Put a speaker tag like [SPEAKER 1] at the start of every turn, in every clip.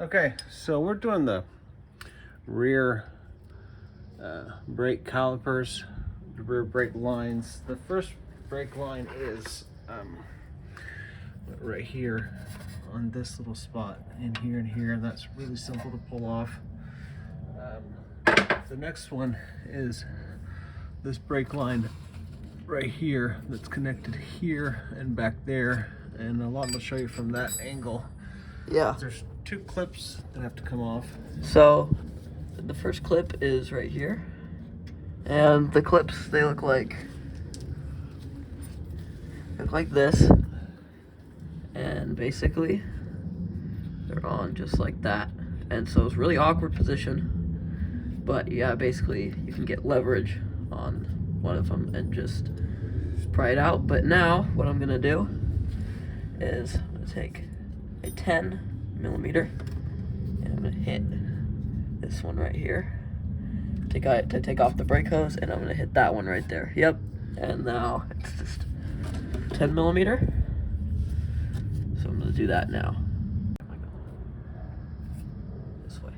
[SPEAKER 1] Okay, so we're doing the rear brake calipers, the rear brake lines. The first brake line is right here on this little spot in here and here, and that's really simple to pull off. The next one is this brake line right here that's connected here and back there, and I'll show you from that angle.
[SPEAKER 2] Yeah.
[SPEAKER 1] There's two clips that have to come off.
[SPEAKER 2] So the first clip is right here, and the clips, they look like this, and basically they're on just like that. And so it's really awkward position, but yeah, basically you can get leverage on one of them and just pry it out. But now what I'm gonna do is I'm gonna take a 10mm and I'm gonna hit this one right here. Take off the brake hose, and I'm gonna hit that one right there. Yep. And now it's just 10mm. So I'm gonna do that now. This way.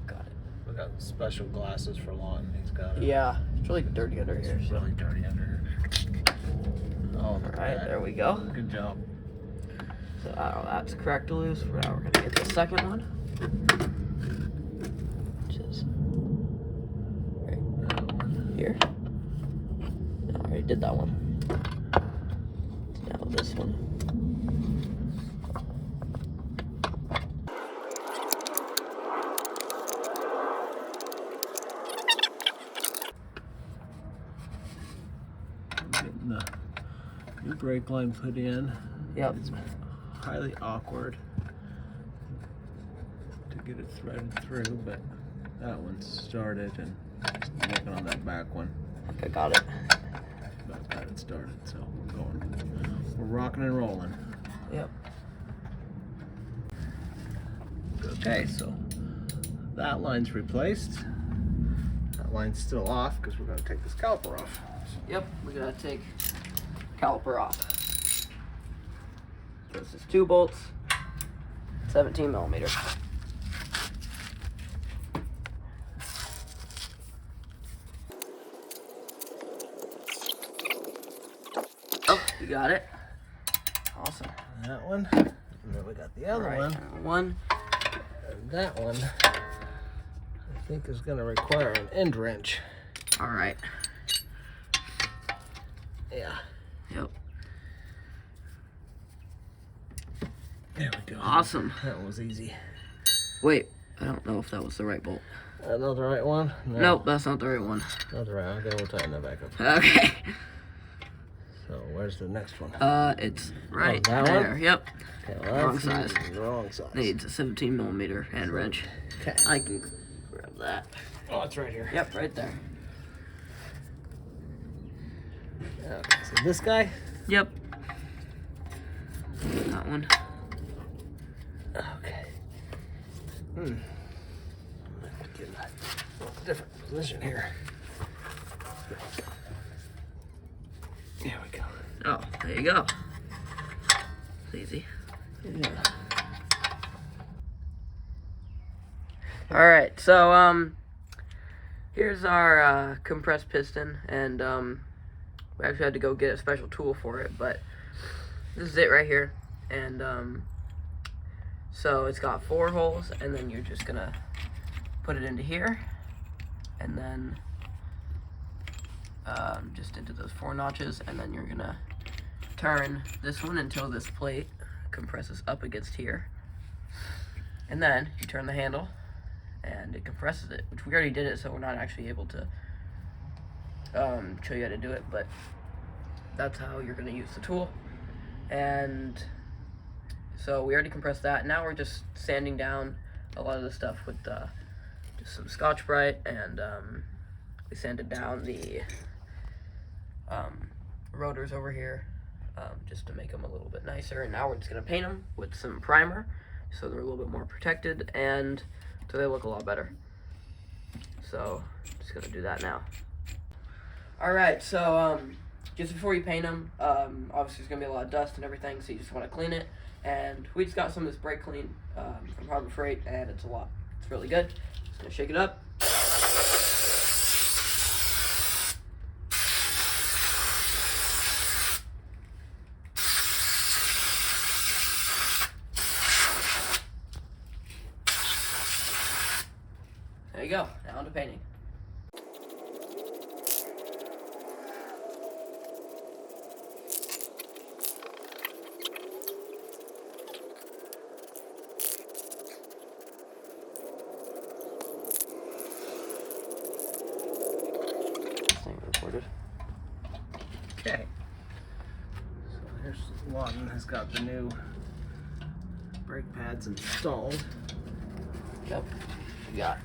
[SPEAKER 2] Got it.
[SPEAKER 1] We got special glasses for Lawton. He's got it.
[SPEAKER 2] Yeah, it's really dirty under here.
[SPEAKER 1] It's really dirty under here. Oh,
[SPEAKER 2] All right, there we go.
[SPEAKER 1] Good job.
[SPEAKER 2] So that's cracked loose. Now we're gonna get the second one, which is right here. No, I already did that one. So now this one.
[SPEAKER 1] I'm getting the new brake line put in.
[SPEAKER 2] Yep.
[SPEAKER 1] It's highly awkward to get it threaded through, but that one's started, and just working on that back one.
[SPEAKER 2] Okay, got it.
[SPEAKER 1] About got it started, so we're rocking and rolling.
[SPEAKER 2] Yep.
[SPEAKER 1] Okay, so that line's replaced. That line's still off because we're going to take this caliper off.
[SPEAKER 2] Yep, we're gonna take caliper off. This is 2 bolts, 17mm. Oh, you got it. Awesome.
[SPEAKER 1] That one, and then we got the other one. And that one, I think, is going to require an end wrench.
[SPEAKER 2] All right.
[SPEAKER 1] Yeah.
[SPEAKER 2] Yep.
[SPEAKER 1] There we go.
[SPEAKER 2] Awesome.
[SPEAKER 1] That was easy.
[SPEAKER 2] Wait, I don't know if that was the right bolt.
[SPEAKER 1] Another right one? No.
[SPEAKER 2] Nope, that's not the right one.
[SPEAKER 1] Not the right one. Okay, we'll tighten that back up.
[SPEAKER 2] Okay.
[SPEAKER 1] So where's the next one?
[SPEAKER 2] It's right
[SPEAKER 1] that
[SPEAKER 2] there.
[SPEAKER 1] one?
[SPEAKER 2] Yep.
[SPEAKER 1] Okay, well,
[SPEAKER 2] Wrong size.
[SPEAKER 1] Wrong size.
[SPEAKER 2] Needs a 17mm hand wrench.
[SPEAKER 1] Okay.
[SPEAKER 2] I can grab that.
[SPEAKER 1] Oh, it's right here.
[SPEAKER 2] Yep, right there.
[SPEAKER 1] Okay, so this guy?
[SPEAKER 2] Yep. That one.
[SPEAKER 1] Okay. I'm gonna get in a different position here. There we go.
[SPEAKER 2] Oh, there you go. It's easy.
[SPEAKER 1] Yeah.
[SPEAKER 2] All right, so here's our compressed piston, and we actually had to go get a special tool for it, but this is it right here. And so it's got 4 holes, and then you're just gonna put it into here, and then just into those 4 notches, and then you're gonna turn this one until this plate compresses up against here, and then you turn the handle and it compresses it, which we already did it, so we're not actually able to show you how to do it, but that's how you're going to use the tool. And so we already compressed that. Now we're just sanding down a lot of the stuff with just some Scotch-Brite, and we sanded down the rotors over here just to make them a little bit nicer. And now we're just going to paint them with some primer so they're a little bit more protected, and so they look a lot better. So just going to do that now. All right, so just before you paint them, obviously there's gonna be a lot of dust and everything, so you just want to clean it. And we just got some of this brake clean from Harbor Freight, and it's really good. Just gonna shake it up. There you go. Now on to painting. Recorded.
[SPEAKER 1] Okay. So here's Lawton has got the new brake pads installed.
[SPEAKER 2] Yep. We got.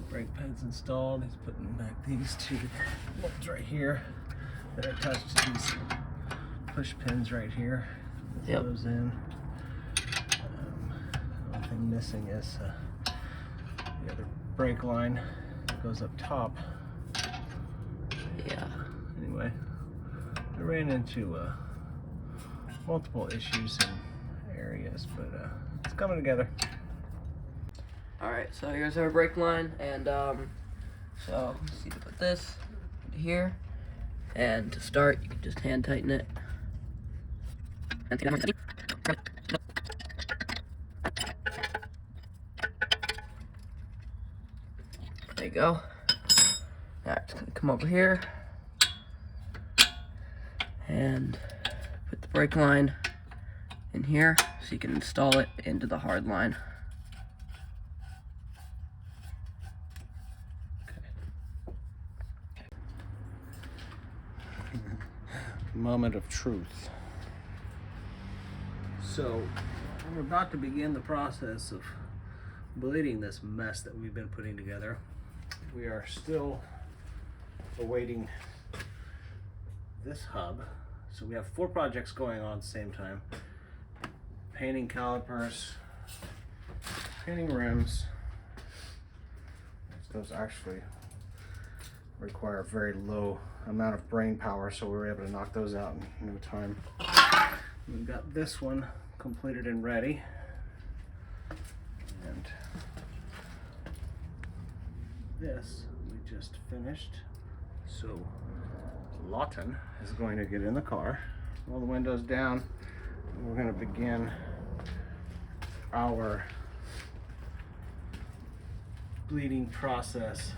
[SPEAKER 1] Brake pads installed. He's putting back these two bolts right here that are attached to these push pins right here.
[SPEAKER 2] Yep.
[SPEAKER 1] Goes in. The only thing missing is the other brake line that goes up top.
[SPEAKER 2] Yeah.
[SPEAKER 1] Anyway, I ran into multiple issues in areas, but it's coming together.
[SPEAKER 2] Alright, so here's our brake line, and so you see to put this into here, and to start, you can just hand tighten it. There you go. Now it's gonna come over here and put the brake line in here so you can install it into the hard line.
[SPEAKER 1] Moment of truth. So we're about to begin the process of bleeding this mess that we've been putting together. We are still awaiting this hub. So we have 4 projects going on at the same time. Painting calipers, painting rims. Those actually require a very low amount of brain power, so we were able to knock those out in no time. We've got this one completed and ready. And this we just finished. So Lawton is going to get in the car, roll the windows down, and we're going to begin our bleeding process